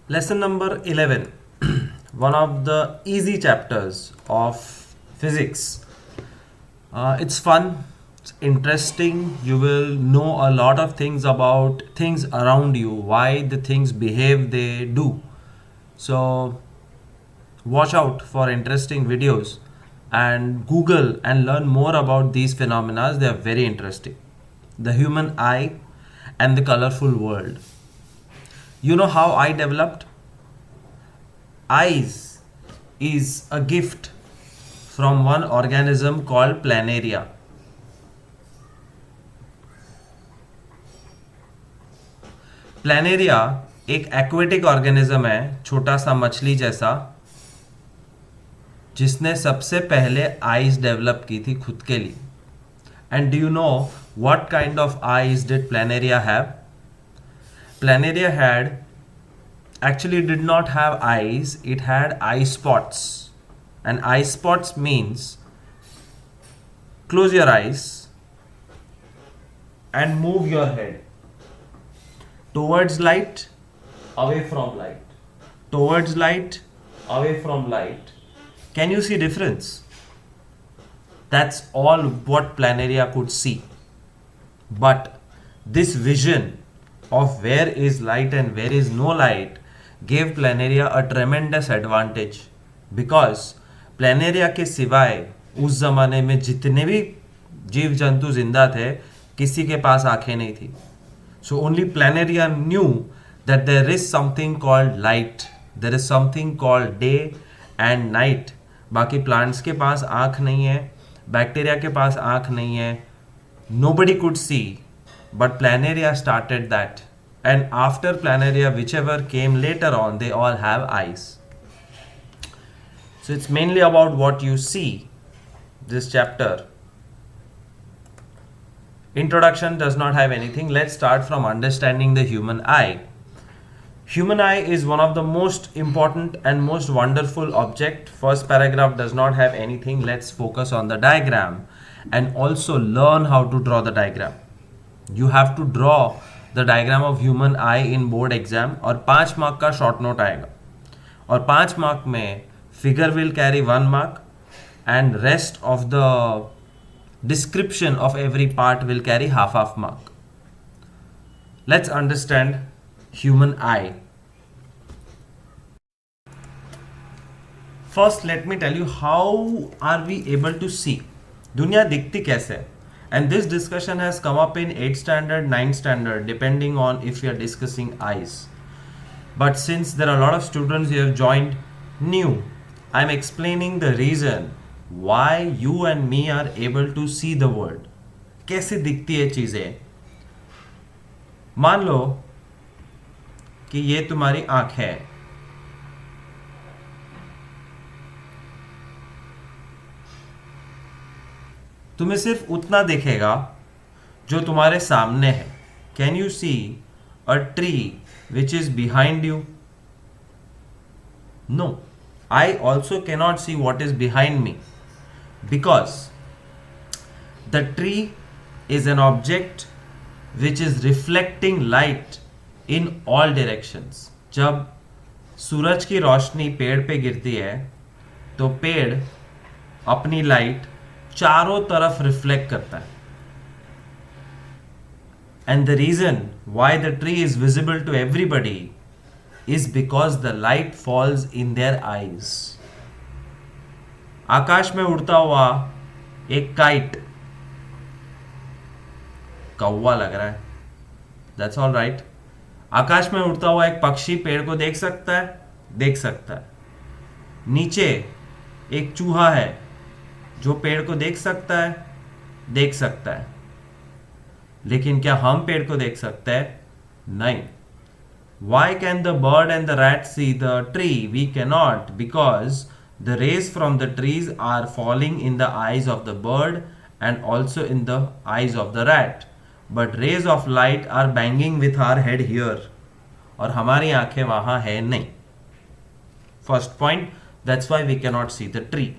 Lesson number 11, one of the easy chapters of physics. It's fun, it's interesting. You will know a lot of things about things around you, why the things behave they do. So, watch out for interesting videos and Google and learn more about these phenomena. They are very interesting. The human eye and the colorful world. You know how I developed? Eyes is a gift from one organism called planaria. Planaria एक aquatic organism है, छोटा सा मछली जैसा, जिसने सबसे पहले eyes develop की थी खुद के लिए. And do you know what kind of eyes did Planaria have? Planaria had actually did not have eyes, it had eye spots. And eye spots means close your eyes and move your head towards light, away from light, towards light, away from light. Can you see difference? That's all what Planaria could see. But this vision of where is light and where is no light gave Planaria a tremendous advantage, because Planaria के सिवाय उस ज़माने में जितने भी जीव जंतु जिंदा थे, किसी के पास आंखें नहीं थी. So only Planaria knew that there is something called light, there is something called day and night. बाकी प्लांट्स के पास आँख नहीं है, बैक्टीरिया के पास आँख नहीं है. Nobody could see. But Planaria started that. And after Planaria, whichever came later on, they all have eyes. So it's mainly about what you see, this chapter. Introduction does not have anything. Let's start from understanding the human eye. Human eye is one of the most important and most wonderful object. First paragraph does not have anything. Let's focus on the diagram and also learn how to draw the diagram. You have to draw the diagram of human eye in board exam, और 5 mark का short note आएगा, और 5 mark में figure will carry 1 mark and rest of the description of every part will carry half mark. Let's understand human eye. First let me tell you how are we able to see. दुनिया दिखती कैसे है? And this discussion has come up in 8th standard, 9th standard, depending on if you are discussing eyes. But since there are a lot of students who have joined new, I am explaining the reason why you and me are able to see the world. कैसे दिखती है चीज़ें? मान लो कि ये तुम्हारी आँख है. तुम्हें सिर्फ उतना दिखेगा जो तुम्हारे सामने है. Can you see a tree which is behind you? No, I also cannot see what is behind me, because the tree is an object which is reflecting light in all directions. जब सूरज की रोशनी पेड़ पे गिरती है तो पेड़ अपनी लाइट चारों तरफ रिफ्लेक्ट करता है. And the reason why the tree is visible to everybody is because the light falls in their eyes. आकाश में उड़ता हुआ एक काइट, कौवा लग रहा है, दैट्स ऑल राइट. आकाश में उड़ता हुआ एक पक्षी पेड़ को देख सकता है, देख सकता है. नीचे एक चूहा है जो पेड़ को देख सकता है, देख सकता है. लेकिन क्या हम पेड़ को देख सकते हैं? नहीं. Why can the bird and the rat see the tree? We cannot, because the rays from the trees are falling in the eyes of the bird and also in the eyes of the rat. But rays of light are banging with our head here. और हमारी आंखें वहां है नहीं. First point, that's why we cannot see the tree.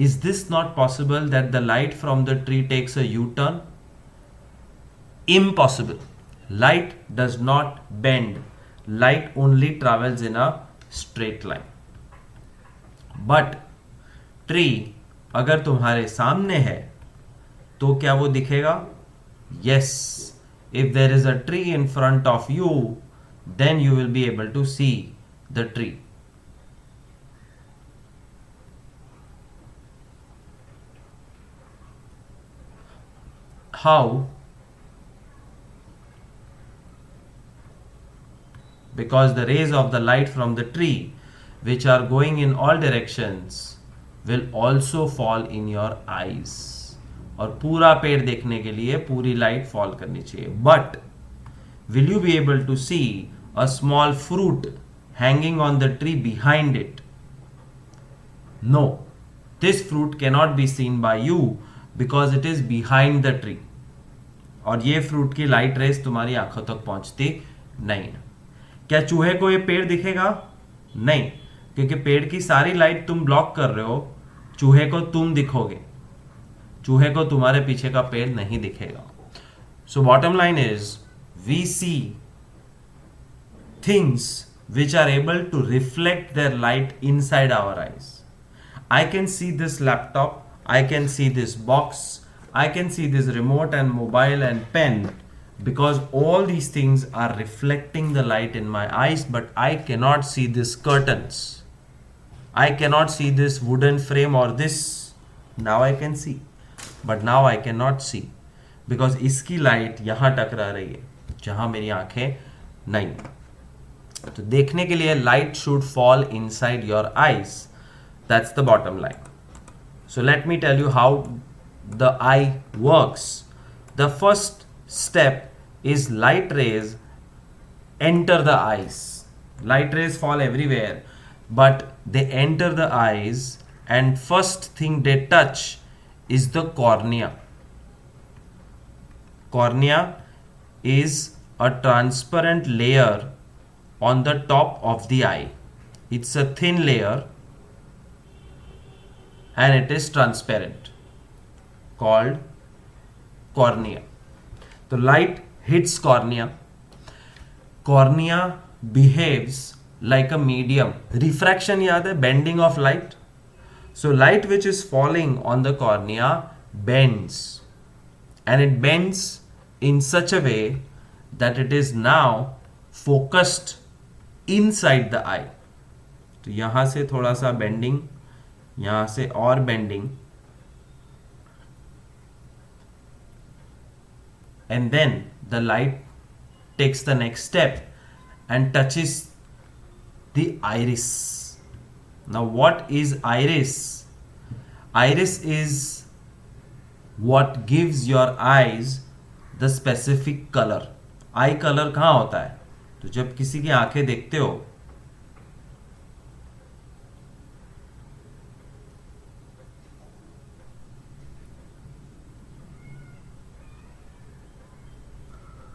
Is this not possible that the light from the tree takes a U-turn? Impossible. Light does not bend. light only travels in a straight line. But tree अगर तुम्हारे सामने है तो क्या वो दिखेगा? Yes, if there is a tree in front of you, then you will be able to see the tree. How? Because the rays of the light from the tree, which are going in all directions, will also fall in your eyes. और पूरा पेड़ देखने के लिए पूरी light fall करनी चाहिए. But will you be able to see a small fruit hanging on the tree behind it? No, this fruit cannot be seen by you because it is behind the tree. और ये fruit की light rays तुम्हारी आंखों तक पहुंचती नहीं. क्या चूहे को ये पेड़ दिखेगा? नहीं, क्योंकि पेड़ की सारी लाइट तुम ब्लॉक कर रहे हो. चूहे को तुम दिखोगे, चूहे को तुम्हारे पीछे का पेड़ नहीं दिखेगा. So bottom line is we see things which are able to reflect their light inside our eyes. I can see this laptop, I can see this box, I can see this remote and mobile and pen because all these things are reflecting the light in my eyes, but I cannot see these curtains. I cannot see this wooden frame or this. Now I can see, but now I cannot see because इसकी light यहाँ टकरा रही है जहाँ मेरी आंखें नहीं. तो देखने के लिए light should fall inside your eyes. That's the bottom line. So let me tell you how the eye works. The first step is light rays enter the eyes. Light rays fall everywhere, but they enter the eyes, and first thing they touch is the cornea. Cornea is a transparent layer on the top of the eye. It's a thin layer and it is transparent, called cornea. The light hits cornea. Cornea behaves like a medium. Refraction याद है, bending of light. So light which is falling on the cornea bends, and it bends in such a way that it is now focused inside the eye. तो यहां से थोड़ा सा bending, यहां से और bending, and then the light takes the next step and touches the iris. Now what is iris? Iris is what gives your eyes the specific color. I colour कहाँ होता है? तो जब किसी की आंखें देखते हो,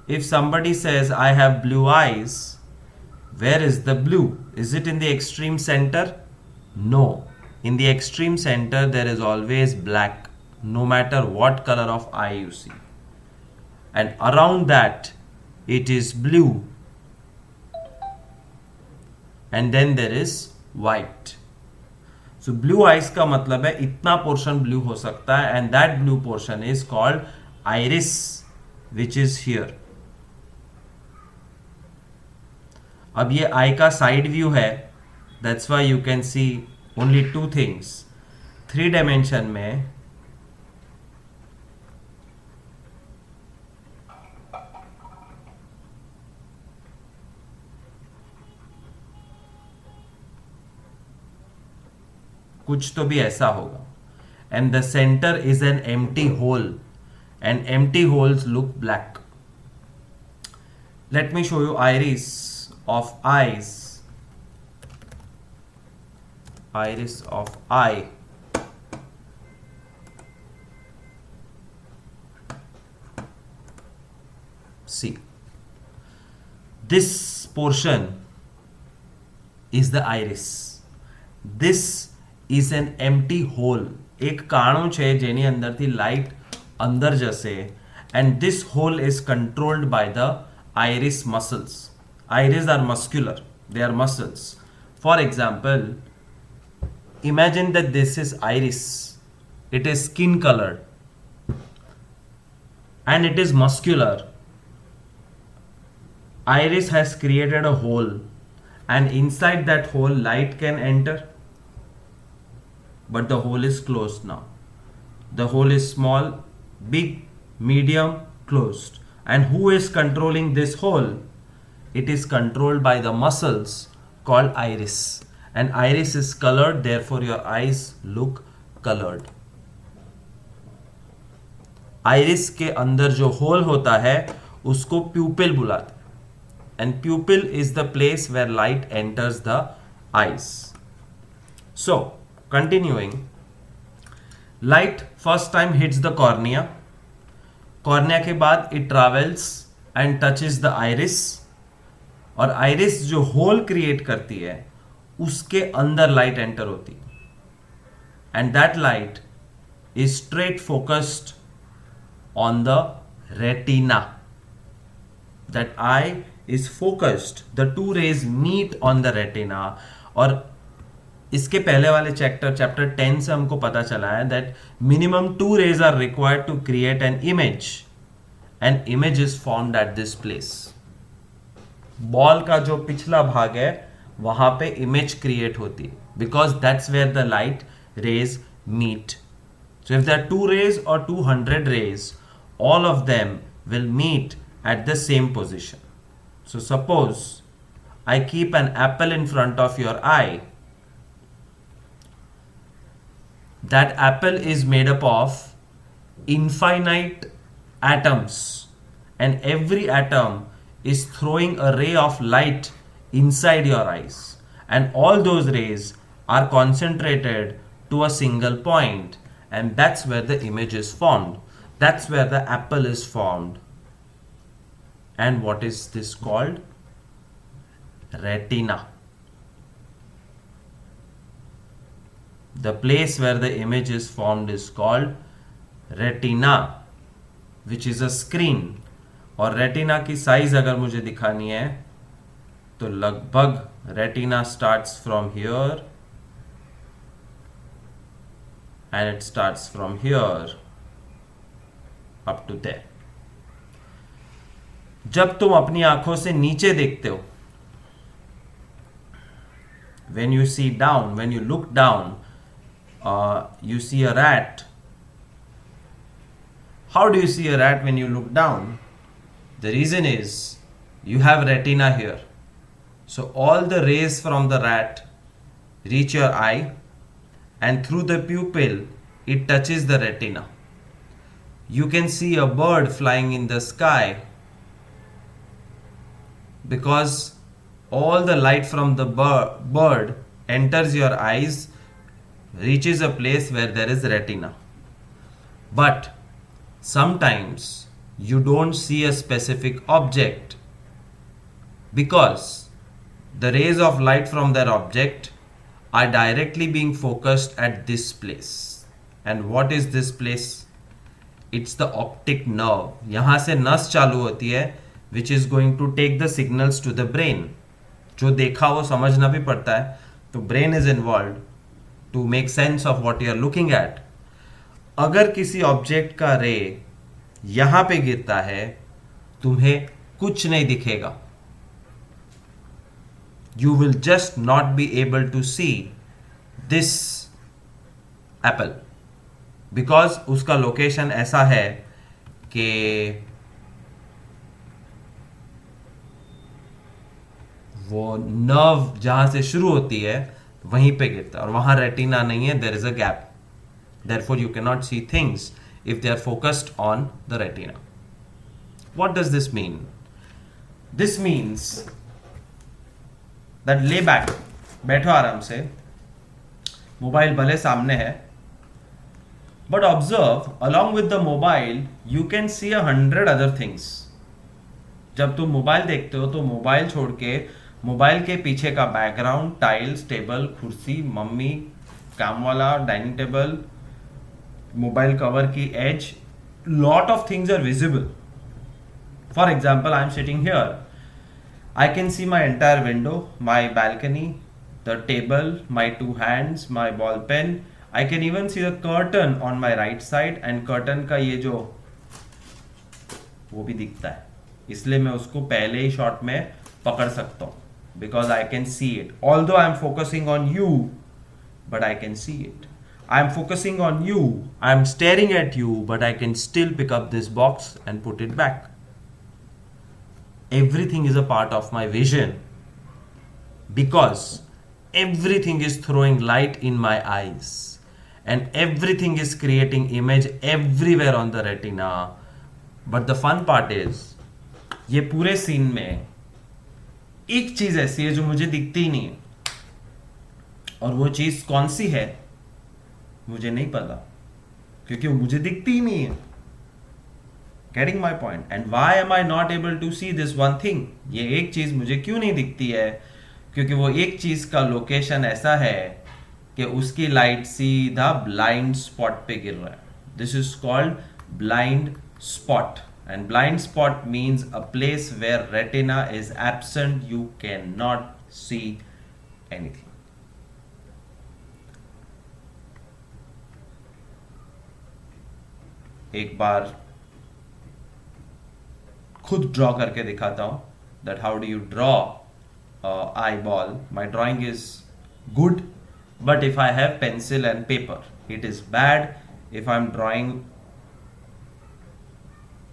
if somebody says I have blue eyes, where is the blue? Is it in the extreme center? No. In the extreme center there is always black, no matter what color of eye you see. And around that it is blue, and then there is white. So blue eyes का मतलब है इतना portion blue हो सकता है, and that blue portion is called iris, which is here. अब ये आई का साइड व्यू है, that's why you can see only two things. 3 dimension में कुछ तो भी ऐसा होगा. And the center is an empty hole, and empty holes look black. Let me show you iris of eyes. Iris of eye. See, this portion is the iris. This is an empty hole. એક કાણું છે જેની અંદરથી light અંદર જશે, and this hole is controlled by the iris muscles. Iris are muscular, they are muscles. For example, imagine that this is iris, it is skin colored and it is muscular. Iris has created a hole, and inside that hole light can enter, but the hole is closed now. The hole is small, big, medium, closed. And who is controlling this hole? It is controlled by the muscles called iris. And iris is colored, therefore your eyes look colored. Iris के अंदर जो whole होता है उसको प्यूपिल बुलाते हैं. And pupil is the place where light enters the eyes. So, continuing, light first time hits the cornea. Cornea के बाद it travels and touches the iris. और iris जो होल क्रिएट करती है उसके अंदर लाइट एंटर होती है. And that light is straight focused on the retina. That eye is focused. The two rays meet on the retina. और इसके पहले वाले चैप्टर 10 से हमको पता चला है that minimum 2 rays are required to create an image. An image is formed at this place. Ball का जो पिछला भाग है वहां पे इमेज क्रिएट होती है because that's where the light rays meet. So if there are 2 rays or 200 rays, all of them will meet at the same position. So suppose I keep an apple in front of your eye. That apple is made up of infinite atoms, and every atom is throwing a ray of light inside your eyes, and all those rays are concentrated to a single point, and that's where the image is formed. That's where the apple is formed. And what is this called? Retina. The place where the image is formed is called retina, which is a screen. और retina की size अगर मुझे दिखानी है तो लगभग retina starts from here and it starts from here up to there. जब तुम अपनी आंखों से नीचे देखते हो, when you see down, when you look down, you see a rat. How do you see a rat when you look down? The reason is you have retina here. So all the rays from the rat reach your eye, and through the pupil it touches the retina. You can see a bird flying in the sky because all the light from the bird enters your eyes, reaches a place where there is retina. But sometimes you don't see a specific object because the rays of light from that object are directly being focused at this place. And what is this place? It's the optic nerve. यहाँ से नस चालू होती है which is going to take the signals to the brain. जो देखा वो समझना भी पड़ता है, तो brain is involved to make sense of what you are looking at. अगर किसी ऑब्जेक्ट का रे यहां पे गिरता है तुम्हें कुछ नहीं दिखेगा. You will just not be able to see this apple because उसका लोकेशन ऐसा है कि वो नर्व जहां से शुरू होती है वहीं पे गिरता है और वहां रेटिना नहीं है. There is a gap. Therefore, you cannot see things if they are focused on the retina. What does this mean? This means that lay back, बैठो आराम से, मोबाइल भले सामने है, but observe along with the mobile you can see 100 other things. जब तुम mobile देखते हो तो मोबाइल छोड़ के मोबाइल के पीछे का बैकग्राउंड, टाइल्स, टेबल, कुर्सी, मम्मी, काम वाला, डाइनिंग टेबल, मोबाइल कवर की as, lot of things are visible. For example, I am sitting here I can see my entire window, my balcony, the table, my two hands, my ball pen. I can even see the curtain on my right side and curtain का ये जो वो भी दिखता है, इसलिए मैं उसको पहले ही शॉट में पकड़ सकता हूँ because I can see it. Although I am focusing on you, but I can see it. I am focusing on you, I am staring at you, but I can still pick up this box and put it back. Everything is a part of my vision because everything is throwing light in my eyes and everything is creating image everywhere on the retina. But the fun part is ये पूरे scene में एक चीज ऐसी है जो मुझे दिखती ही नहीं है, और वो चीज कौन सी है मुझे नहीं पता क्योंकि वो मुझे दिखती ही नहीं है. Getting my point? And why am I not able to see this one thing? ये एक चीज मुझे क्यों नहीं दिखती है? क्योंकि वो एक चीज का लोकेशन ऐसा है कि उसकी लाइट सीधा ब्लाइंड स्पॉट पे गिर रहा है. This is called blind spot, and blind spot means a place where retina is absent, you cannot see anything. एक बार खुद ड्रॉ करके दिखाता हूं that how do you draw eyeball. My drawing is good, but if I have pencil and paper, it is bad if I'm drawing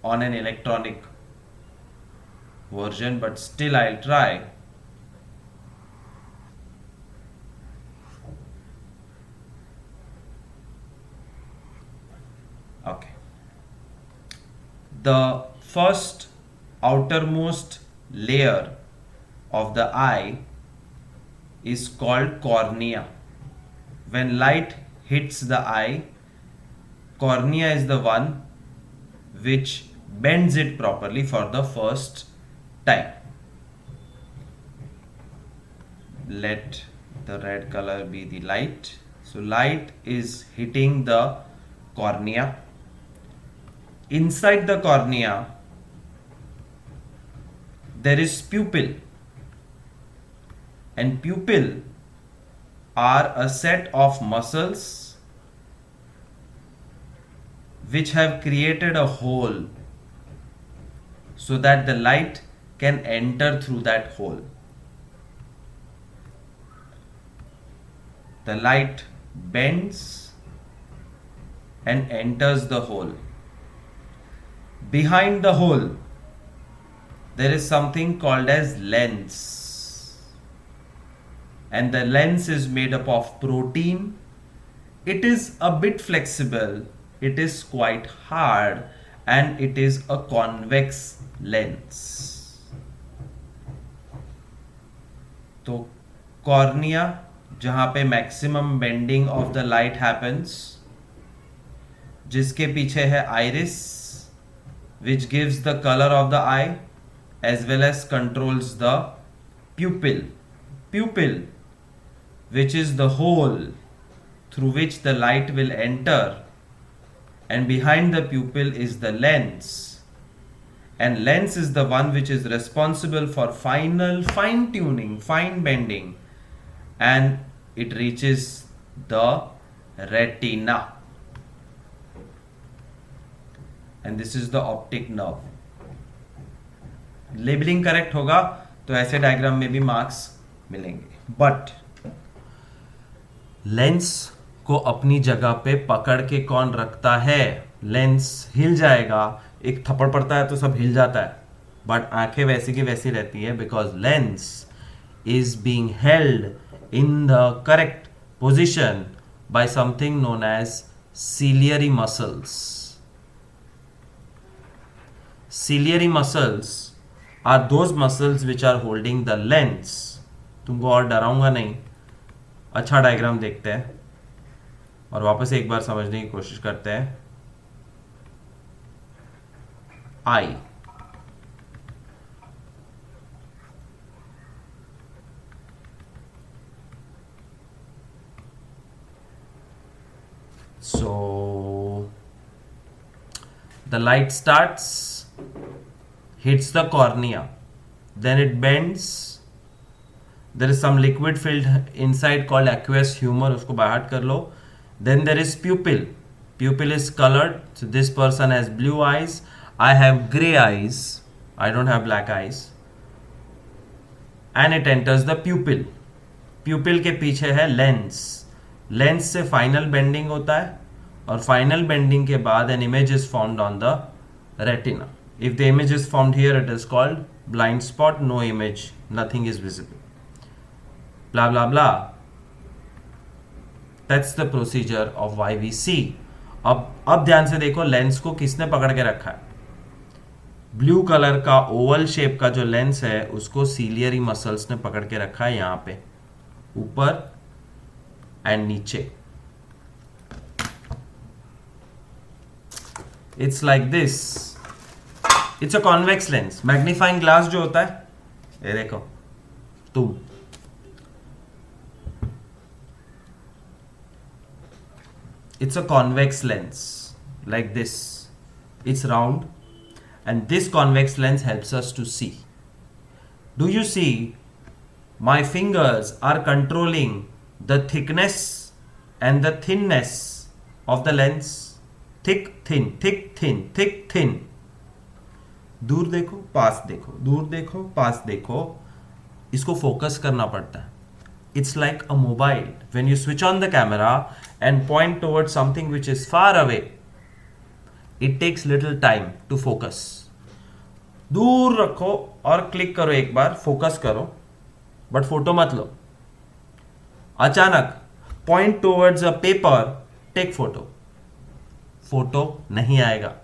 on an electronic version, but still I'll try. Okay. The first outermost layer of the eye is called cornea. When light hits the eye, cornea is the one which bends it properly for the first time. Let the red color be the light. So light is hitting the cornea. Inside the cornea there is pupil, and pupil are a set of muscles which have created a hole so that the light can enter through that hole. The light bends and enters the hole. Behind the hole, there is something called as lens. And the lens is made up of protein. It is a bit flexible. It is quite hard, and it is a convex lens. तो cornea जहां पे maximum bending of the light happens, जिसके पीछे है iris which gives the color of the eye as well as controls the pupil. Pupil, which is the hole through which the light will enter, and behind the pupil is the lens, and lens is the one which is responsible for final fine tuning, fine bending, and it reaches the retina, and this is the optic nerve. Labelling correct होगा तो ऐसे diagram में भी marks मिलेंगे. But lens को अपनी जगह पे पकड़ के कौन रखता है? लेंस हिल जाएगा, एक थप्पड़ पड़ता है तो सब हिल जाता है, बट आंखें वैसी की वैसी रहती है because lens is being held in the correct position by something known as ciliary muscles. Ciliary muscles are those muscles which are holding the lens. तुमको और डराऊंगा नहीं, अच्छा डायग्राम देखते हैं और वापस एक बार समझने की कोशिश करते हैं. आई so the light starts, hits the cornea. then it bends. There is some liquid filled inside called aqueous humor, उसको बाहर कर लो. Then there is pupil. Pupil is colored, so this person has blue eyes. I have gray eyes. I don't have black eyes. And it enters the pupil. Pupil के पीछे है lens. Lens से final bending होता है, और final bending के बाद an image is formed on the retina. If the image is formed here, it is called blind spot. No image, nothing is visible. Blah blah blah. That's the procedure of why we see. अब ध्यान से देखो lens को किसने पकड़ के रखा है. ब्लू कलर का ओवल शेप का जो लेंस है उसको सीलियरी मसल्स ने पकड़ के रखा है, यहां पे ऊपर एंड नीचे. It's like this. It's a convex lens. Magnifying glass जो होता है, ये देखो तुम, it's a convex lens like this. It's round, and this convex lens helps us to see. Do you see my fingers are controlling the thickness and the thinness of the lens? Thick, thin, thick, thin, thick, thin. दूर देखो, पास देखो, दूर देखो, पास देखो. इसको focus करना पड़ता है. It's like a mobile. When you switch on the camera and point towards something which is far away, it takes little time to focus. दूर रखो और क्लिक करो, एक बार फोकस करो, बट फोटो मत लो. अचानक point towards a paper, take photo. Photo नहीं आएगा,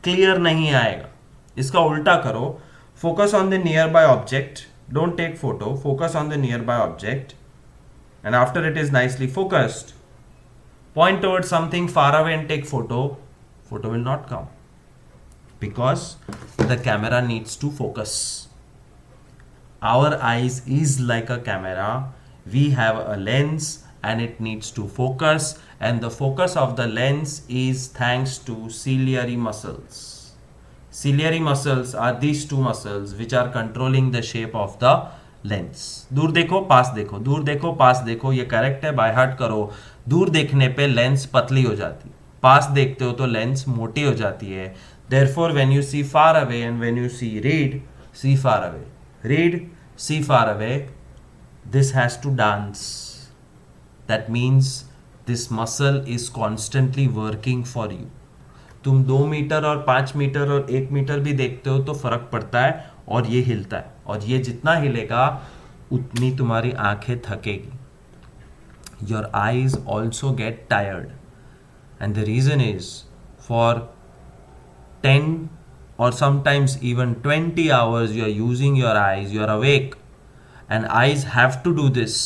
क्लियर नहीं आएगा. इसका उल्टा करो, focus on the nearby object. Don't take photo, focus on the nearby object, and after it is nicely focused, point towards something far away and take photo. Photo will not come because the camera needs to focus. Our eyes is like a camera. We have a lens and it needs to focus, and the focus of the lens is thanks to ciliary muscles. Ciliary muscles are these two muscles which are controlling the shape of the lens. दूर देखो, पास देखो, दूर देखो, पास देखो. ये correct है, by heart करो. दूर देखने पे लेंस पतली हो जाती है, पास देखते हो तो लेंस मोटी हो जाती है. Therefore, when you see far away and when you see far away. Read, see far away. This has to dance. That means this muscle is constantly working for you. तुम 2 मीटर और 5 metre और 1 metre भी देखते हो तो फर्क पड़ता है, और ये हिलता है, और ये जितना हिलेगा उतनी तुम्हारी आंखें थकेगी. Your eyes also get tired, and the reason is for 10 or sometimes even 20 hours you are using your eyes, you are awake, and eyes have to do this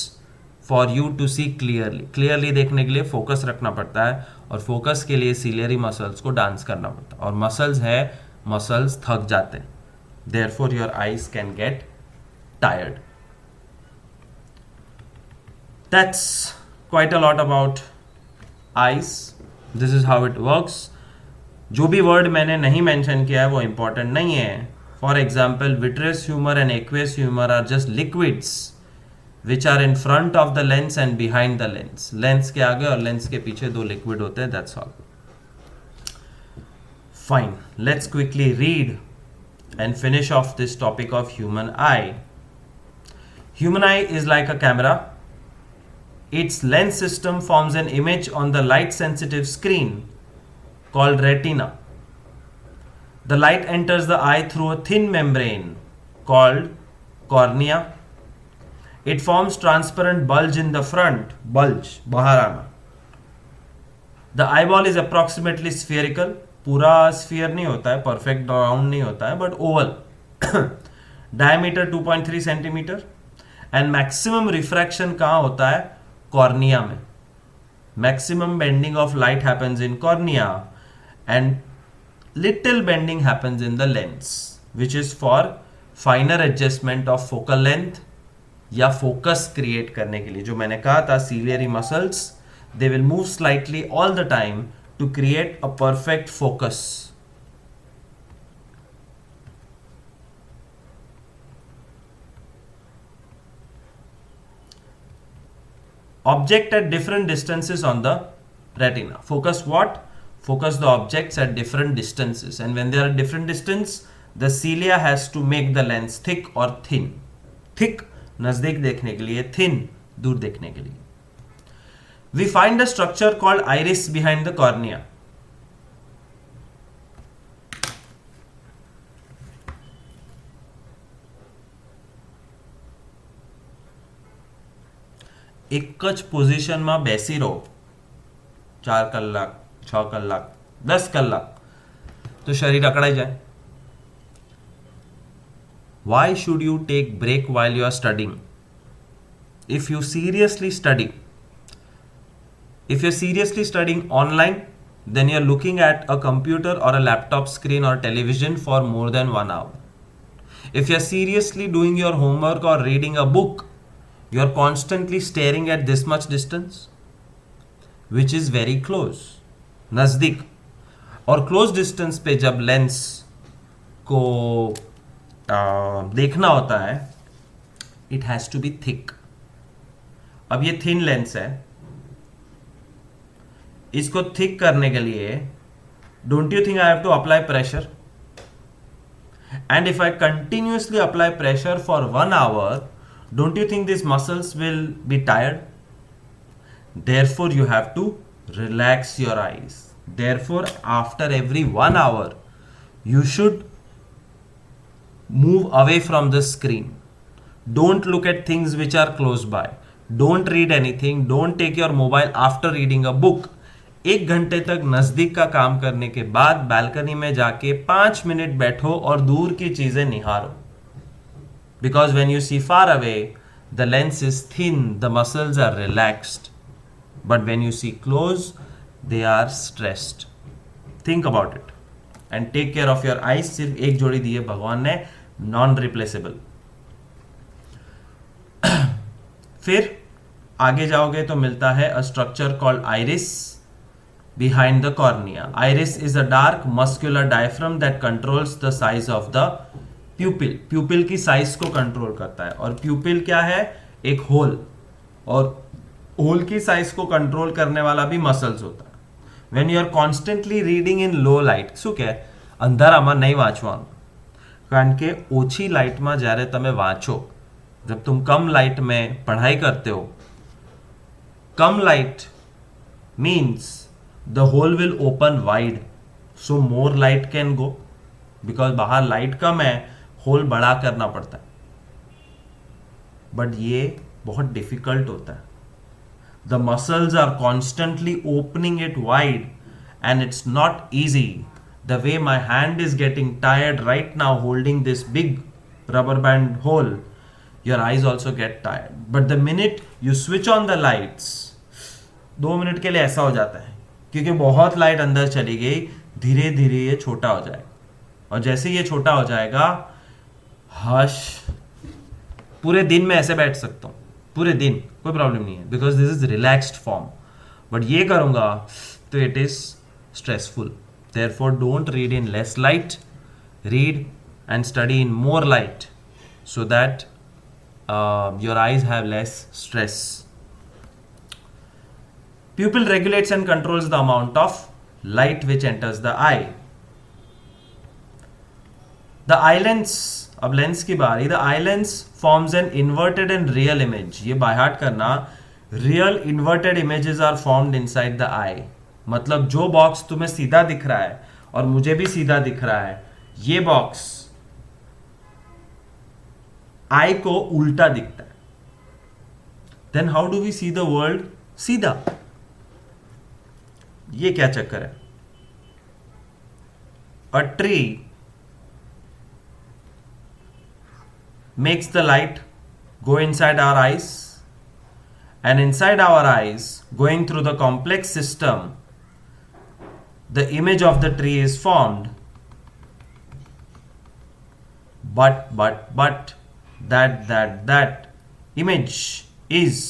for you to see clearly. Clearly देखने के लिए focus रखना पड़ता है, और focus के लिए ciliary muscles को डांस करना पड़ता है, और मसल्स है, मसल्स थक जाते हैं. Therefore your eyes can get tired. That's quite a lot about eyes. This is how it works. जो भी वर्ड मैंने नहीं मेंशन किया है वो इंपॉर्टेंट नहीं है. For example, vitreous humour and aqueous humour are just liquids which are in front of the lens and behind the lens. Lens के आगे और लेंस के पीछे दो लिक्विड होते हैं. That's all. Fine. Let's quickly read and finish off this topic of human eye. Human eye is like a camera. Its lens system forms an image on the light sensitive screen called retina. The light enters the eye through a thin membrane called cornea. It forms transparent bulge in the front. Bulge, बाहर आना. The eyeball is approximately spherical. पूरा sphere नहीं होता है, perfect round नहीं होता है, but oval. Diameter 2.3 centimeter. And maximum refraction कहाँ होता है? Cornea में. Maximum bending of light happens in cornea, and little bending happens in the lens, which is for finer adjustment of focal length या focus create करने के लिए. जो मैंने कहा था, ciliary muscles they will move slightly all the time to create a perfect focus. Object at different distances on the retina. Focus what? Focus the objects at different distances, and when they are at different distance, the cilia has to make the lens thick or thin. Thick नजदीक देखने के लिए, thin दूर देखने के लिए. We find a structure called iris behind the cornea. एक ज પોઝિશનમાં બેસી રહો 4 કલાક 6 કલાક 10 કલાક તો શરીર અકળાઈ જાય. Why should you take break while you are studying? If you're seriously studying online, then you're looking at a computer or a laptop screen or television for more than 1 hour. If you're seriously doing your homework or reading a book, you're constantly staring at this much distance, which is very close, नज़दीक. और close distance पे जब lens को देखना होता है, it has to be thick. अब ये thin लेंस है, इसको थिक करने के लिए don't you think I have to apply pressure? And if I continuously apply pressure for 1 hour, don't you think these muscles will be tired? Therefore, you have to relax your eyes. Therefore, after every 1 hour, you should move away from the screen. Don't look at things which are close by. Don't read anything. Don't take your mobile after reading a book. 1 घंटे तक नजदीक का काम करने के बाद balcony में जाके 5 मिनट बैठो और दूर की चीजें निहारो. Because when you see far away, the lens is thin, the muscles are relaxed. But when you see close, they are stressed. Think about it. And take care of your eyes. सिर्फ एक जोड़ी दी है भगवान ने, non replaceable. फिर आगे जाओगे तो मिलता है a structure called iris behind the cornea. Iris is a dark muscular diaphragm that controls the size of the प्यूपिल. प्यूपिल की साइज को कंट्रोल करता है. और प्यूपिल क्या है? एक होल. और होल की साइज को कंट्रोल करने वाला भी मसल्स होता है. When you are constantly reading in low light, શું કે અંધારામાં નહીં વાંચવાનું, કારણ કે ઓછી લાઇટમાં જ્યારે તમે વાંચો, जब तुम कम लाइट में पढ़ाई करते हो, कम light means the hole will open wide, so more light can go. Because बाहर लाइट कम है, होल बड़ा करना पड़ता है. बट ये बहुत डिफिकल्ट होता है. The muscles are constantly opening it wide and it's not easy. The way my hand is getting tired right now holding this big rubber band hole, your eyes also get tired. But the minute you switch on the lights, 2 minute के लिए ऐसा हो जाता है क्योंकि बहुत light अंदर चली गई, धीरे धीरे ये छोटा हो जाएगा. और जैसे ये छोटा हो जाएगा, हश, पूरे दिन में ऐसे बैठ सकता हूं, पूरे दिन कोई प्रॉब्लम नहीं है, because this is relaxed form. But ये करूंगा तो it is stressful. Therefore don't read in less light, read and study in more light, so that your eyes have less stress. Pupil regulates and controls the amount of light which enters the eye. The eye lens, अब lens की बारी. The eye lens forms an inverted and real image. ये by heart करना. Real inverted images are formed inside the eye. मतलब जो box तुम्हें सीधा दिख रहा है और मुझे भी सीधा दिख रहा है, ये बॉक्स आई को उल्टा दिखता है. Then how do we see the world? सीधा. ये क्या चक्कर है? A tree makes the light go inside our eyes, and inside our eyes, going through the complex system, the image of the tree is formed. But that image is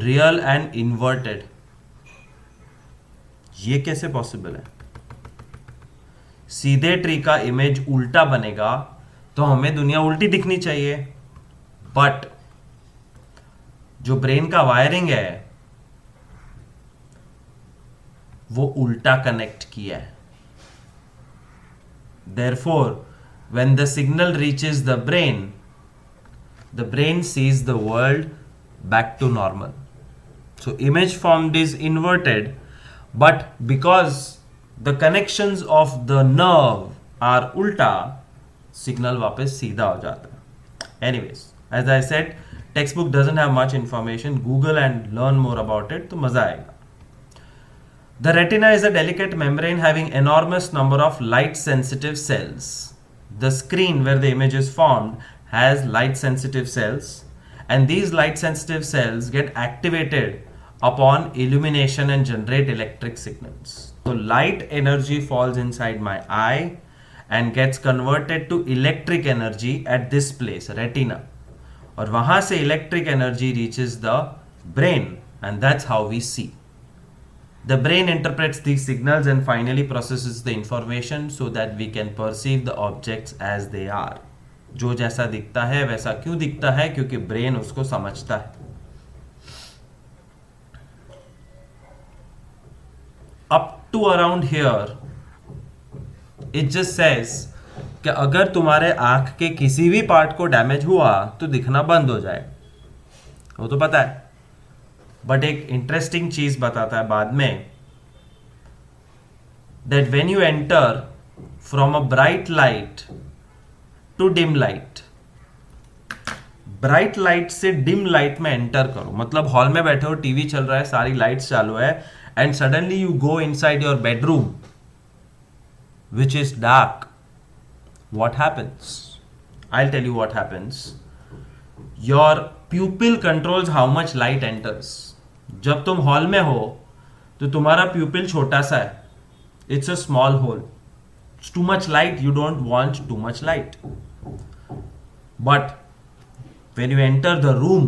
real and inverted. ये कैसे possible है? सीधे tree का image उल्टा बनेगा तो हमें दुनिया उल्टी दिखनी चाहिए. बट जो ब्रेन का वायरिंग है वो उल्टा कनेक्ट किया है. Therefore, when the signal reaches the brain sees the world back to normal. So image formed is inverted, but because the connections of the nerve are ulta, signal वापस सीधा हो जाता है. Anyways, as I said, textbook doesn't have much information. Google and learn more about it, तो मजा आएगा. The retina is a delicate membrane having enormous number of light sensitive cells. The screen where the image is formed has light sensitive cells, and these light sensitive cells get activated upon illumination and generate electric signals. So light energy falls inside my eye and gets converted to electric energy at this place, retina. और वहां से electric energy reaches the brain, and that's how we see. The brain interprets these signals and finally processes the information so that we can perceive the objects as they are. जो जैसा दिखता है वैसा क्यों दिखता है? क्योंकि ब्रेन उसको समझता है. Up to around here, it just says कि अगर तुम्हारे आंख के किसी भी पार्ट को डैमेज हुआ तो दिखना बंद हो जाए. वो तो पता है. बट एक इंटरेस्टिंग चीज बताता है बाद में, that when you enter from a bright light to dim light, bright light से डिम लाइट में एंटर करो, मतलब हॉल में बैठे हो, टीवी चल रहा है, सारी लाइट्स चालू है, and suddenly you go inside your bedroom which is dark. What happens? I'll tell you what happens. Your pupil controls how much light enters. जब तुम हॉल में हो तो तुम्हारा प्यूपिल छोटा सा है. It's a small hole. It's too much light, you don't want too much light. But when you enter the room,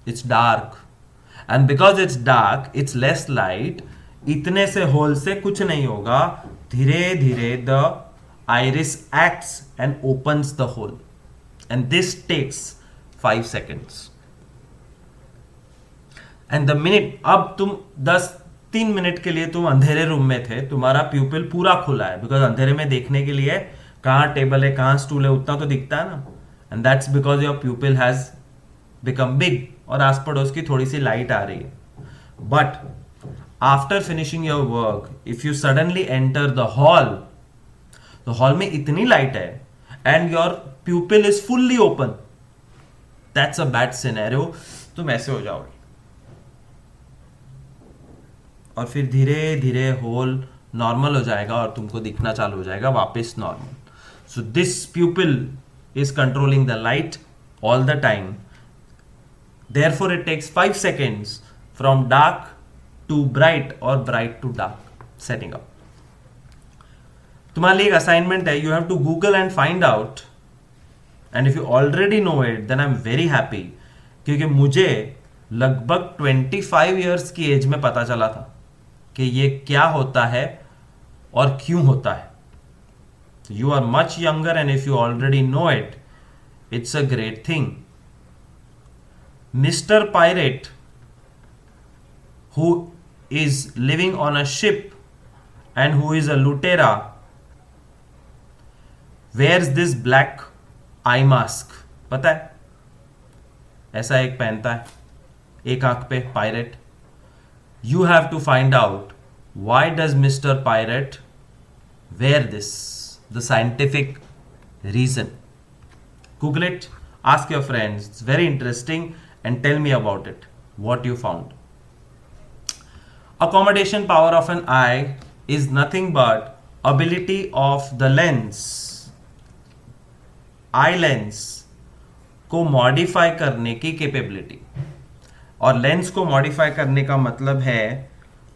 it's dark. And because it's dark, it's less light. इतने से होल से कुछ नहीं होगा. धीरे धीरे the iris acts and opens the hole. And this takes 5 seconds. And the minute, अब तुम 3 मिनट के लिए तुम अंधेरे रूम में थे, तुम्हारा प्यूपिल पूरा खुला है, बिकॉज अंधेरे में देखने के लिए कहाँ टेबल है, कहाँ स्टूल है, उतना तो दिखता है ना. And that's because your प्यूपिल has become big और आस पड़ोस की थोड़ी सी लाइट आ रही है. But after finishing your work, if you suddenly enter the hall, तो हॉल में इतनी लाइट है and your प्यूपिल is fully open, that's a bad scenario. तुम ऐसे हो जाओगे और फिर धीरे धीरे होल नॉर्मल हो जाएगा और तुमको दिखना चालू हो जाएगा वापस normal. So this pupil is controlling the light all the time. Therefore it takes 5 seconds from dark to bright और bright to dark setting up. तुम्हारे लिए एक असाइनमेंट है. You have to Google and find out, and if you already know it then I am very happy, क्योंकि मुझे लगभग 25 years की as में पता चला था कि ये क्या होता है और क्यों होता है. You are much younger and if you already know it, it's a great thing. Mister pirate who is living on a ship and who is a lutera wears this black eye mask. पता है, ऐसा एक पहनता है एक आंख पे pirate. You have to find out why does Mr. Pirate wear this, the scientific reason. Google it, ask your friends, it's very interesting, and tell me about it, what you found. Accommodation power of an eye is nothing but ability of the lens, eye lens को modify करने की capability. और lens को modify करने का मतलब है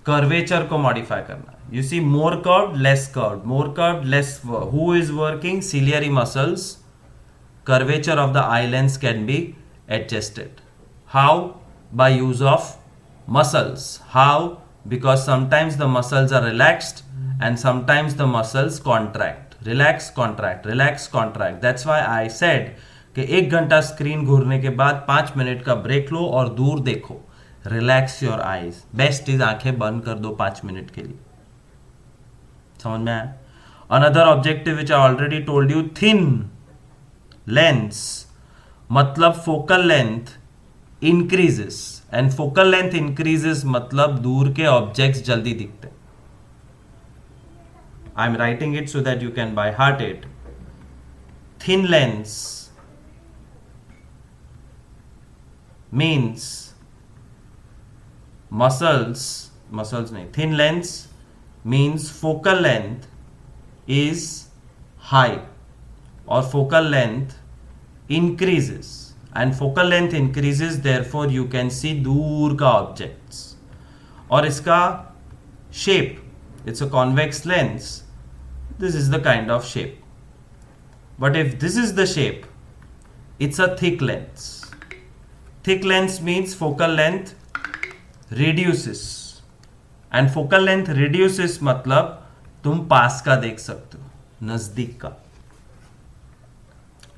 curvature को मॉडिफाई करना. You see, more curved less curved, more curved less. Who is working? Ciliary muscles. Curvature of the eye lens can be adjusted. How? By use of muscles. How? Because sometimes the muscles are relaxed and sometimes the muscles contract. Relax, contract, relax, contract. That's why I said कि 1 घंटा screen घूरने के बाद 5 minute का break लो और दूर देखो. Relax your eyes. Best is आंखें बंद कर दो 5 मिनट के लिए. समझ में आया? Another objective which I already told you, thin lens मतलब focal length increases, and focal length increases मतलब दूर के ऑब्जेक्ट्स जल्दी दिखते. I am writing it so that you can by heart it. Thin lens means muscles नहीं, thin lens means focal length is high or focal length increases, and focal length increases therefore you can see दूर का objects. और इसका shape, it's a convex lens, this is the kind of shape. But if this is the shape, it's a thick lens. Thick lens means focal length reduces, and focal length reduces मतलब तुम पास का देख सकते हो, नजदीक का.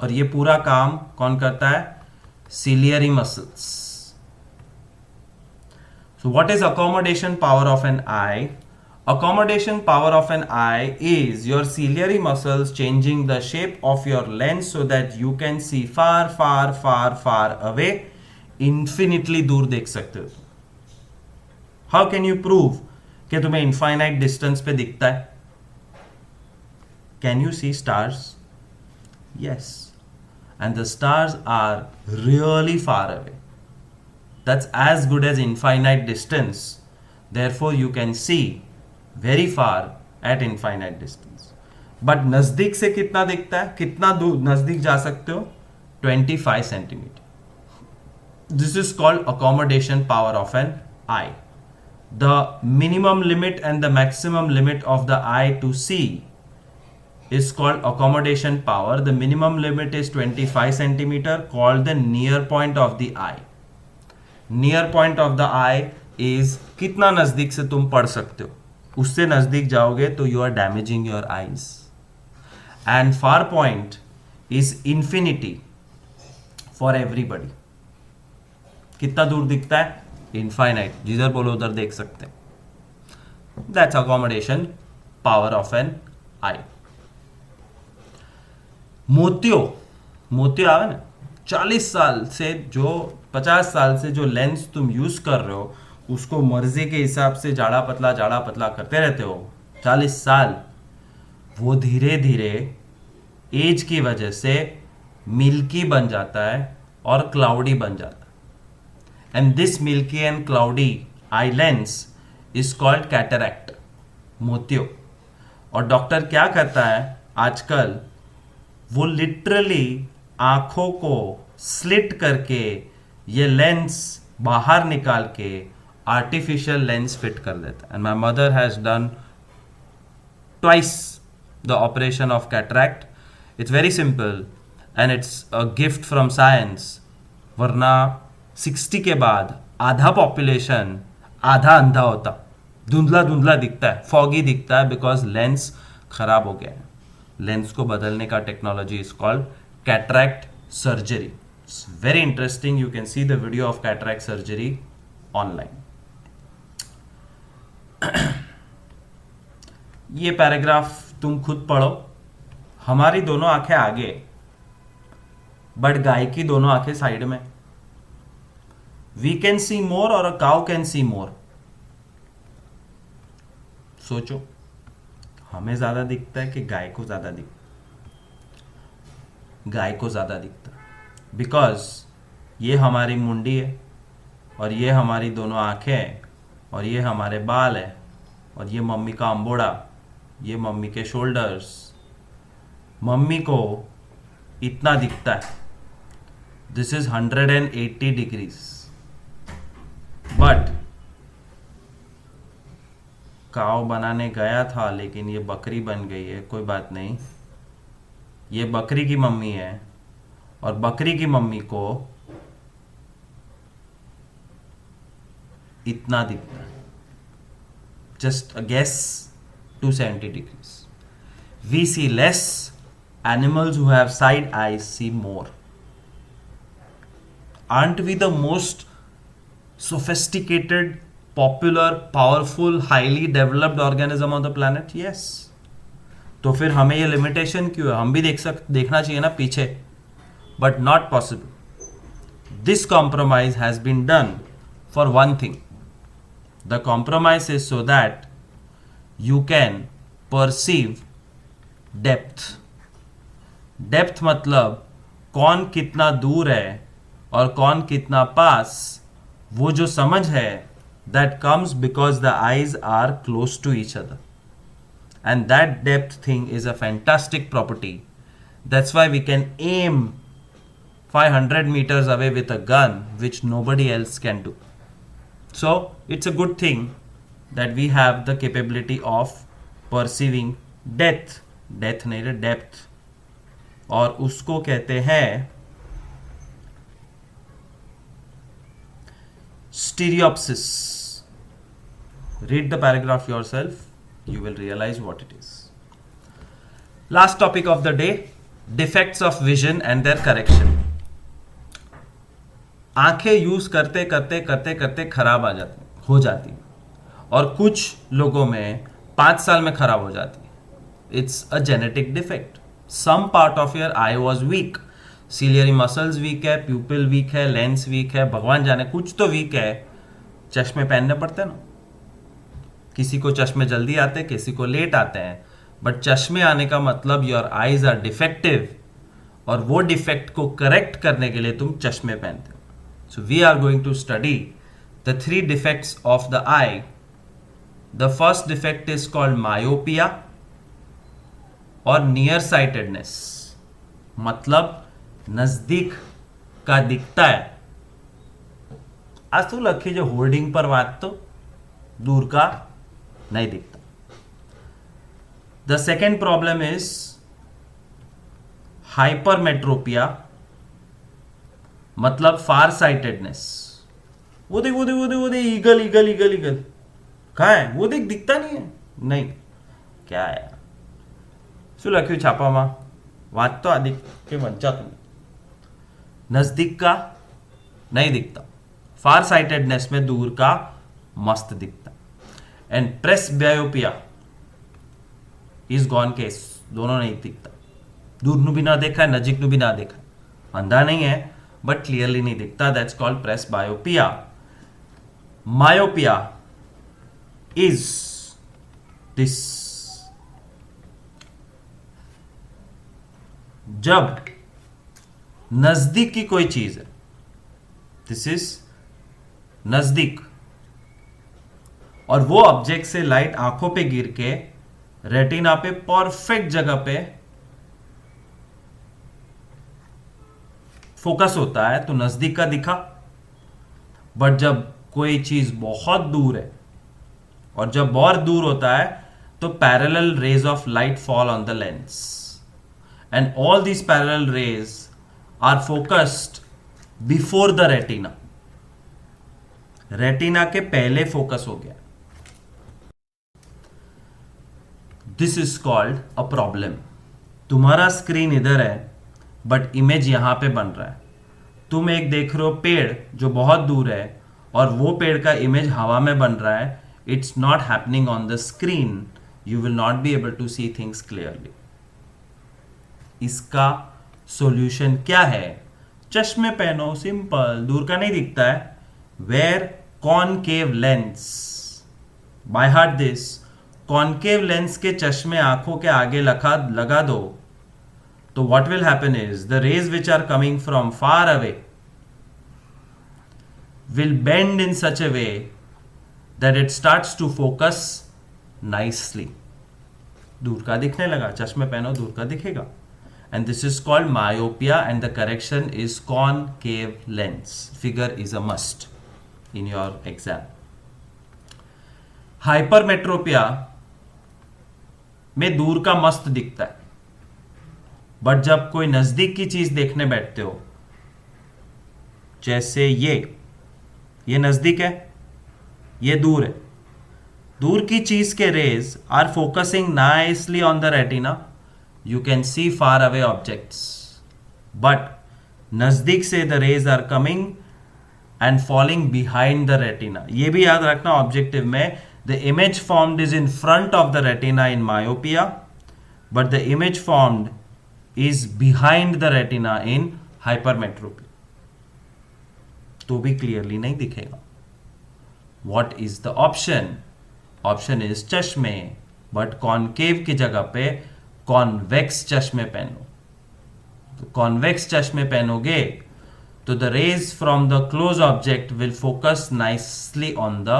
और ये पूरा काम कौन करता है? ciliary muscles. So what is accommodation power of an eye? Accommodation power of an eye is your ciliary muscles changing the shape of your lens so that you can see far far far far away. Infinitely दूर देख सकते हो. How can you prove कि तुम्हें infinite distance पे दिखता है? Can you see stars? Yes, and the stars are really far away. That's as good as infinite distance. Therefore you can see very far at infinite distance. But नजदीक से कितना दिखता है? कितना दूर नजदीक जा सकते हो? 25 centimetre. This is called accommodation power of an eye. The minimum limit and the maximum limit of the eye to see is called accommodation power. The minimum limit is 25 centimeter, called the near point of the eye. Near point of the eye is कितना नजदीक से तुम पढ़ सकते हो. उससे नजदीक जाओगे तो you are damaging your eyes. And far point is infinity for everybody. कितना दूर दिखता है? इनफाइनाइट. जिधर बोलो उधर देख सकते हैं. That's accommodation power of an eye. मोतियो आवे ना, 40 साल से जो 50 साल से जो लेंस तुम यूज कर रहे हो उसको मर्जी के हिसाब से जाड़ा पतला करते रहते हो 40 साल. वो धीरे धीरे एज की वजह से मिल्की बन जाता है और क्लाउडी बन जाता है. And this milky and cloudy eye lens is called cataract, मोतियो. और डॉक्टर क्या करता है आजकल? वो लिटरली आंखों को स्लिट करके ये लेंस बाहर निकाल के आर्टिफिशियल लेंस फिट कर देता है. And my mother has done twice the operation of cataract. It's very simple and it's a gift from science. वरना 60 के बाद आधा पॉपुलेशन आधा अंधा होता, धुंधला दिखता है, फॉगी दिखता है, बिकॉज लेंस खराब हो गया है. लेंस को बदलने का technology is called cataract surgery. It's very interesting. You can see the video of cataract surgery online. ये पैराग्राफ तुम खुद पढ़ो. हमारी दोनों आंखें आगे, बट गाय की दोनों आंखें साइड में. We can see more or a cow can see more? सोचो, हमें ज्यादा दिखता है कि गाय को ज्यादा दिखता? गाय को ज्यादा दिखता, बिकॉज ये हमारी मुंडी है और ये हमारी दोनों आंखें हैं और ये हमारे बाल है और ये मम्मी का अंबोड़ा, ये मम्मी के शोल्डर्स. मम्मी को इतना दिखता है. This is 180 degrees. बट काव बनाने गया था लेकिन ये बकरी बन गई है. कोई बात नहीं, ये बकरी की मम्मी है और बकरी की मम्मी को इतना दिखता है. Just a guess, 270 degrees. We see less. Animals who have side eyes see more. Aren't we the most sophisticated, popular, powerful, highly developed organism on the planet? Yes. तो फिर हमें ये लिमिटेशन क्यों है? हम भी देखना चाहिए ना पीछे. But not possible. This compromise has been done for one thing. The compromise is so that you can perceive depth. Depth मतलब कौन कितना दूर है और कौन कितना पास, वो जो समझ है, that comes because the eyes are close to each other. And that depth thing is a fantastic property. That's why we can aim 500 meters away with a gun, which nobody else can do. So it's a good thing that we have the capability of perceiving depth नहीं, depth. और उसको कहते हैं stereopsis. Read the paragraph yourself, you will realize what it is. Last topic of the day, defects of vision and their correction. आंखें use करते करते करते करते खराब हो जाती और कुछ लोगों में 5 साल में खराब हो जाती. It's a genetic defect. Some part of your eye was weak, ciliary muscles weak है, प्यूपिल वीक है, लेंस वीक है, भगवान जाने कुछ तो वीक है. चश्मे पहनने पड़ते ना. किसी को चश्मे जल्दी आते, किसी को लेट आते हैं, बट चश्मे आने का मतलब योर आईज आर डिफेक्टिव और वो डिफेक्ट को करेक्ट करने के लिए तुम चश्मे पहनते हो. So we are going to study the 3 defects of the eye. The first defect is called myopia or nearsightedness. मतलब नजदीक का दिखता है. आज तो लखी जो होर्डिंग पर बात तो दूर का नहीं दिखता. The second problem is hypermetropia, मतलब फार साइटेडनेस. वो देख ईगल कहाँ है? वो देख दिखता नहीं है. नहीं क्या है શું લખ્યું છાપામાં? વાત તો આદિ કે વંચાતું नजदीक का नहीं दिखता. फार साइटेडनेस में दूर का मस्त दिखता. And presbyopia is gone case. दोनों नहीं दिखता. दूर नु भी ना देखा है, नजीक नु भी ना देखा. अंधा नहीं है but clearly नहीं दिखता. That's called presbyopia. Myopia is this. जब नजदीक की कोई चीज है, दिस इज नजदीक, और वो ऑब्जेक्ट से लाइट आंखों पे गिर के रेटिना पे परफेक्ट जगह पे फोकस होता है तो नजदीक का दिखा. बट जब कोई चीज बहुत दूर है और जब बहुत दूर होता है तो parallel rays of light fall on the lens and all these parallel rays are focused before the retina. Retina के पहले फोकस हो गया. This is called a problem. तुम्हारा स्क्रीन इधर है बट इमेज यहां पे बन रहा है. तुम एक देख रहे हो पेड़ जो बहुत दूर है और वो पेड़ का इमेज हवा में बन रहा है. It's not happening on the screen. You will not be able to see things clearly. इसका सॉल्यूशन क्या है? चश्मे पहनो, सिंपल. दूर का नहीं दिखता है. Wear concave lens. By heart this. Concave lens के चश्मे आंखों के आगे लगा दो तो what will happen is the rays which are coming from far away will bend in such a way that it starts to focus nicely. दूर का दिखने लगा. चश्मे पहनो, दूर का दिखेगा. And this is called myopia and the correction is concave lens. Figure is a must in your exam. Hypermetropia में दूर का मस्त दिखता है, बट जब कोई नजदीक की चीज देखने बैठते हो, जैसे ये नजदीक है, ये दूर है. दूर की चीज के rays are focusing nicely on the retina. You can see far away objects, but नजदीक से the rays are coming and falling behind the retina. ये भी याद रखना ऑब्जेक्टिव में, the image formed is in front of the retina in myopia, but the image formed is behind the retina in hypermetropia. तो भी clearly नहीं दिखेगा. What is the option? Option is चश्मे, बट कॉनकेव की जगह पे convex चश्मे पहनो. तो कॉन्वेक्स चश्मे पहनोगे तो the rays from the close object will focus nicely on the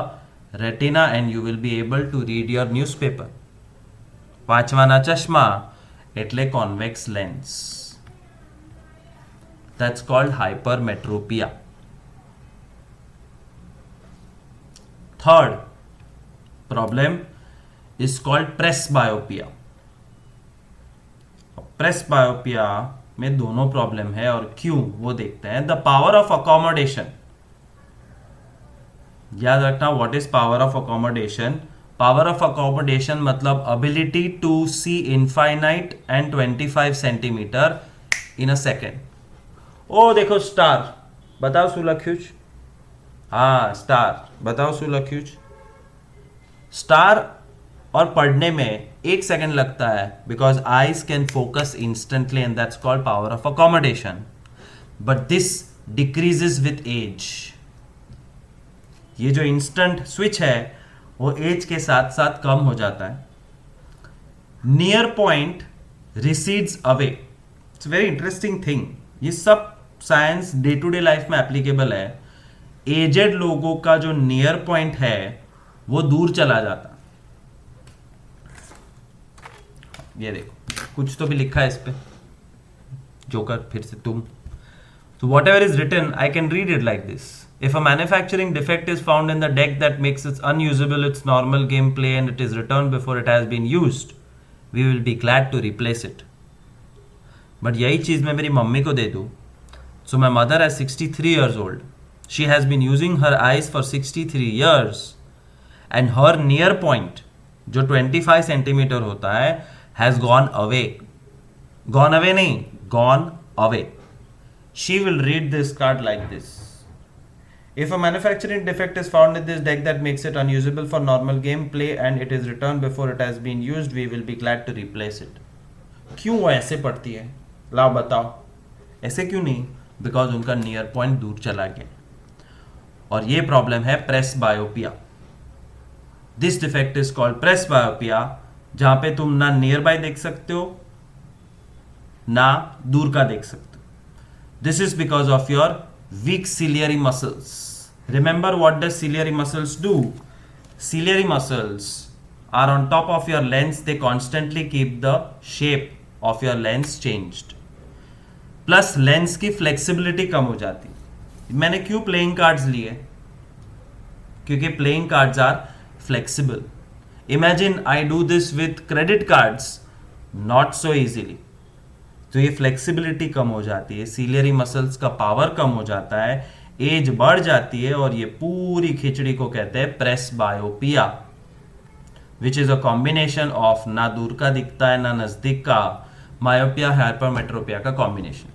retina and you will be able to read your newspaper. વાંચવાના ચશ્મા એટલે convex lens. That's called hypermetropia. Third problem is called presbyopia. presbyopia में दोनों problem है और क्यों वो देखते हैं. द पावर ऑफ अकोमोडेशन, याद रखना what is power of accommodation. Power of accommodation मतलब ability to see infinite and 25 centimetre in a second. ओ देखो स्टार, बताओ શું લખ્યું છે. हाँ स्टार, बताओ શું લખ્યું છે. स्टार और पढ़ने में 1 सेकेंड लगता है because eyes can focus instantly and that's called power of accommodation. But this decreases with age. ये जो इंस्टेंट स्विच है वो एज के साथ साथ कम हो जाता है. Near point recedes away. It's very interesting thing. ये सब science day to day life में एप्लीकेबल है. एजेड लोगों का जो नियर पॉइंट है वो दूर चला जाता. ये देखो कुछ तो भी लिखा है इस पे. जोकर फिर से तुम. So whatever is written, I can read it like this. If a manufacturing defect is found in the deck that makes it unusable its normal gameplay and it is returned before it has been used, we will be glad to replace it. But यही चीज मैं मेरी mummy को दे दूं. So my mother is 63 years old. She has been using her eyes for 63 years and her near point जो 25 centimetre होता है has gone away. Gone away नहीं, gone away. She will read this card like this. If a manufacturing defect is found in this deck that makes it unusable for normal gameplay and it is returned before it has been used, we will be glad to replace it. क्यों वो ऐसे पढ़ती है? लाओ बताओ. ऐसे क्यों नहीं? Because उनका नियर पॉइंट दूर चला गया. और ये प्रॉब्लम है presbyopia. This defect is called presbyopia, जहां पे तुम ना नियर बाय देख सकते हो ना दूर का देख सकते हो. This is because of your weak ciliary muscles. Remember what does ciliary muscles do? Ciliary muscles are on top of your lens. They constantly keep the shape of your lens changed. Plus lens की flexibility कम हो जाती. मैंने क्यों playing cards लिए? क्योंकि playing cards are flexible. Imagine I do this with credit cards, not so easily. तो ये फ्लेक्सिबिलिटी कम हो जाती है, सीलियरी मसल्स का पावर कम हो जाता है, एज बढ़ जाती है और ये पूरी खिचड़ी को कहते हैं presbyopia, which is a combination of ना दूर का दिखता है ना नजदीक का. मायोपिया हाइपरमेट्रोपिया का कॉम्बिनेशन.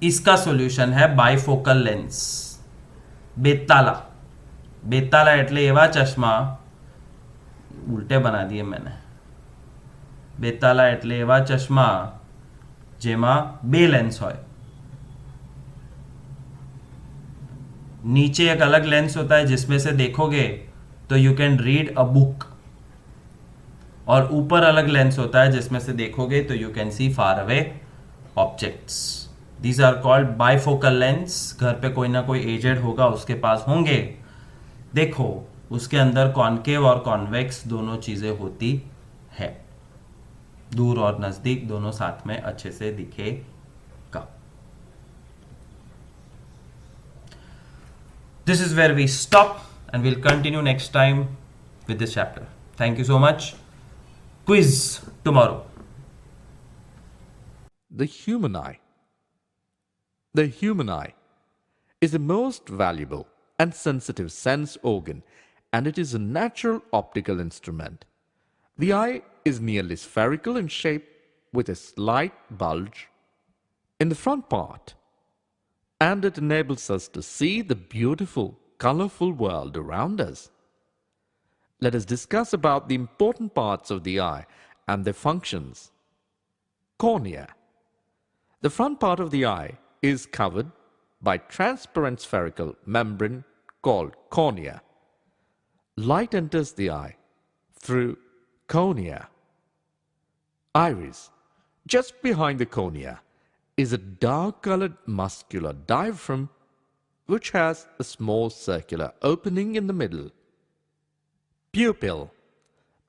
इसका सॉल्यूशन है बाइफोकल लेंस. बेताला. बेताला એટલે એવા ચશ્મા, ઉલટે બના દીએ मैंने. બેતાલા એટલે એવા ચશ્મા જેમાં બે લેન્સ હોય. नीचे एक अलग लेंस होता है जिसमें से देखोगे तो you can read a book, और ऊपर अलग लेंस होता है जिसमें से देखोगे तो you can see far away objects. These are called bifocal lens. घर पे कोई ना कोई एजेड होगा, उसके पास होंगे. देखो उसके अंदर कॉनकेव और कॉन्वेक्स दोनों चीजें होती है. दूर और नजदीक दोनों साथ में अच्छे से दिखेगा. This is where we stop and we'll continue next time with this chapter. Thank you so much. Quiz tomorrow. The human eye. The human eye is the most valuable and sensitive sense organ, and it is a natural optical instrument. The eye is nearly spherical in shape with a slight bulge in the front part and it enables us to see the beautiful, colorful world around us. Let us discuss about the important parts of the eye and their functions. Cornea. The front part of the eye is covered by transparent spherical membrane called cornea. Light enters the eye through cornea. Iris. Just behind the cornea is a dark-colored muscular diaphragm which has a small circular opening in the middle. Pupil.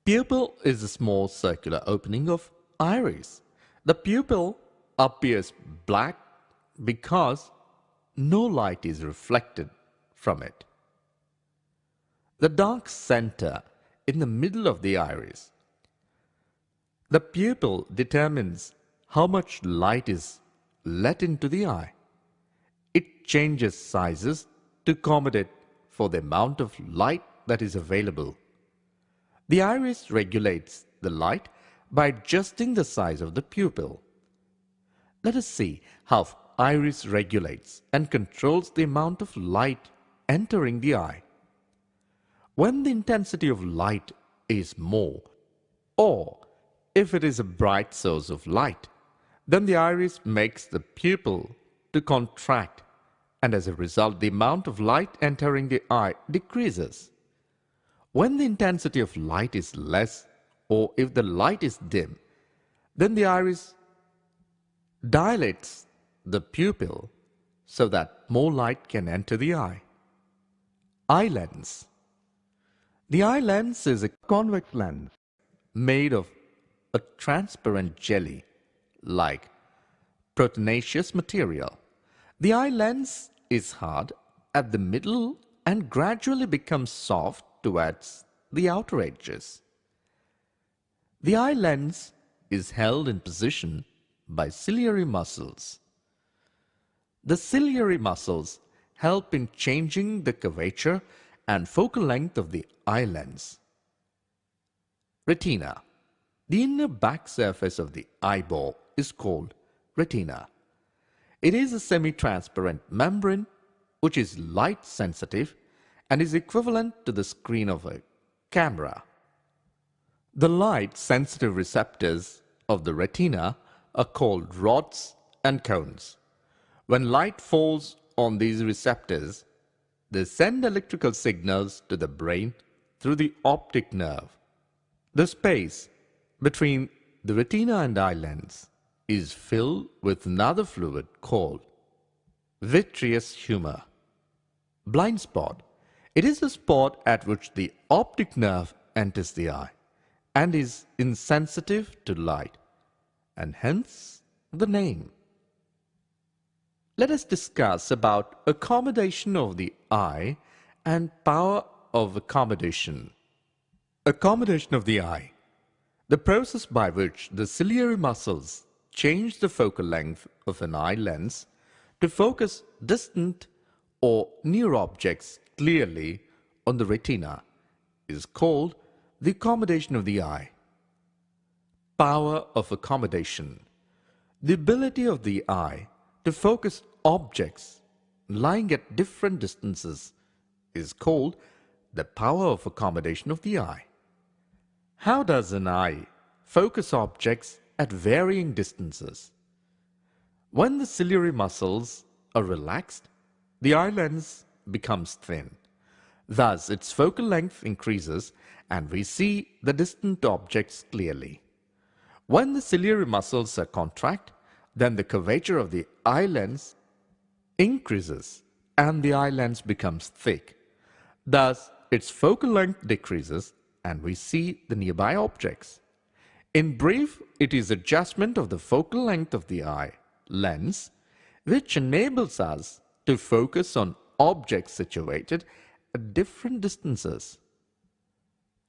Pupil is a small circular opening of iris. The pupil appears black because no light is reflected from it. The dark center in the middle of the iris. The pupil determines how much light is let into the eye. It changes sizes to accommodate for the amount of light that is available. The iris regulates the light by adjusting the size of the pupil. Let us see how iris regulates and controls the amount of light entering the eye. When the intensity of light is more, or if it is a bright source of light, then the iris makes the pupil to contract, and as a result the amount of light entering the eye decreases. When the intensity of light is less, or if the light is dim, then the iris dilates the pupil so that more light can enter the eye. Eye lens. The eye lens is a convex lens made of a transparent jelly like proteinaceous material. The eye lens is hard at the middle and gradually becomes soft towards the outer edges. The eye lens is held in position by ciliary muscles. The ciliary muscles help in changing the curvature and focal length of the eye lens. Retina. The inner back surface of the eyeball is called retina. It is a semi-transparent membrane which is light sensitive and is equivalent to the screen of a camera. The light sensitive receptors of the retina are called rods and cones. When light falls on these receptors, they send electrical signals to the brain through the optic nerve. The space between the retina and eye lens is filled with another fluid called vitreous humor. Blind spot. It is a spot at which the optic nerve enters the eye and is insensitive to light, and hence the name. Let us discuss about accommodation of the eye and power of accommodation. Accommodation of the eye. The process by which the ciliary muscles change the focal length of an eye lens to focus distant or near objects clearly on the retina is called the accommodation of the eye. Power of accommodation. The ability of the eye to focus objects lying at different distances is called the power of accommodation of the eye. How does an eye focus objects at varying distances? When the ciliary muscles are relaxed, the eye lens becomes thin. Thus, its focal length increases and we see the distant objects clearly. When the ciliary muscles are contract, then the curvature of the eye lens increases and the eye lens becomes thick. Thus, its focal length decreases and we see the nearby objects. In brief, it is adjustment of the focal length of the eye lens which enables us to focus on objects situated at different distances.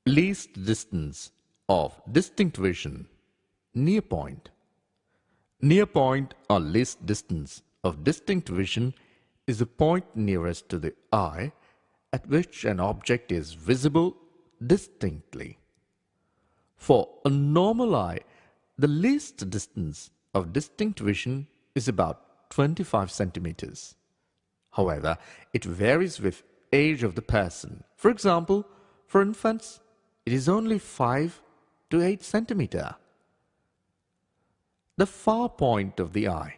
Least distance of distinct vision. Near point. Near point or least distance of distinct vision is the point nearest to the eye at which an object is visible distinctly. For a normal eye, the least distance of distinct vision is about 25 centimeters. However, it varies with age of the person. For example, for infants, it is only 5 to 8 centimeter. The far point of the eye.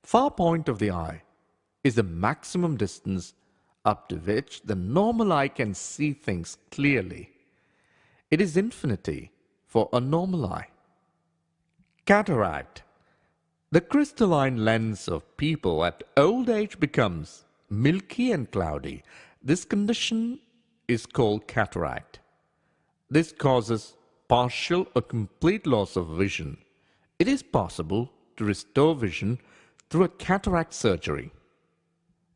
Far point of the eye is the maximum distance up to which the normal eye can see things clearly. It is infinity for a normal eye. Cataract. The crystalline lens of people at old age becomes milky and cloudy. This condition is called cataract. This causes partial or complete loss of vision. It is possible to restore vision through a cataract surgery.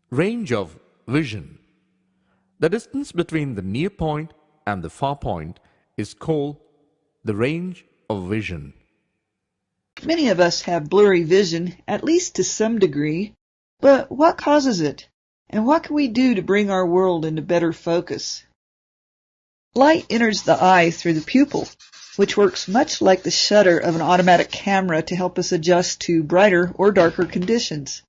Range of vision. The distance between the near point and the far point is called the range of vision. Many of us have blurry vision, at least to some degree, but what causes it? And what can we do to bring our world into better focus? Light enters the eye through the pupil, which works much like the shutter of an automatic camera to help us adjust to brighter or darker conditions.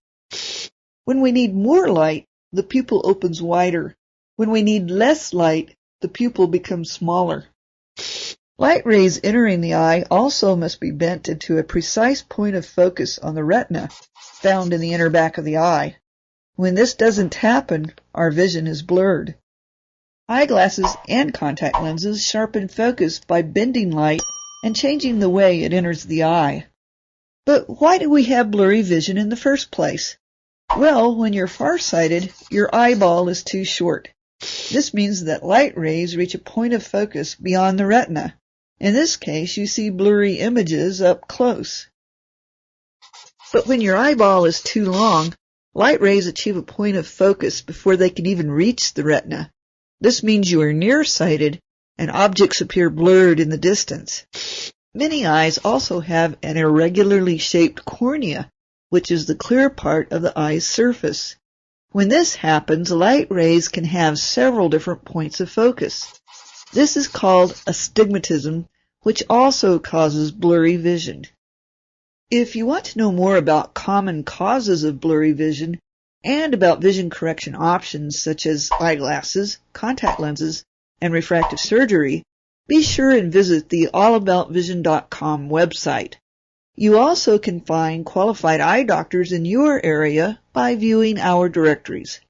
When we need more light, the pupil opens wider. When we need less light, the pupil becomes smaller. Light rays entering the eye also must be bent into a precise point of focus on the retina, found in the inner back of the eye. When this doesn't happen, our vision is blurred. Eyeglasses and contact lenses sharpen focus by bending light and changing the way it enters the eye. But why do we have blurry vision in the first place? Well, when you're farsighted, your eyeball is too short. This means that light rays reach a point of focus beyond the retina. In this case, you see blurry images up close. But when your eyeball is too long, light rays achieve a point of focus before they can even reach the retina. This means you are nearsighted and objects appear blurred in the distance. Many eyes also have an irregularly shaped cornea, which is the clear part of the eye's surface. When this happens, light rays can have several different points of focus. This is called astigmatism, which also causes blurry vision. If you want to know more about common causes of blurry vision and about vision correction options such as eyeglasses, contact lenses, and refractive surgery, be sure and visit the allaboutvision.com website. You also can find qualified eye doctors in your area by viewing our directories.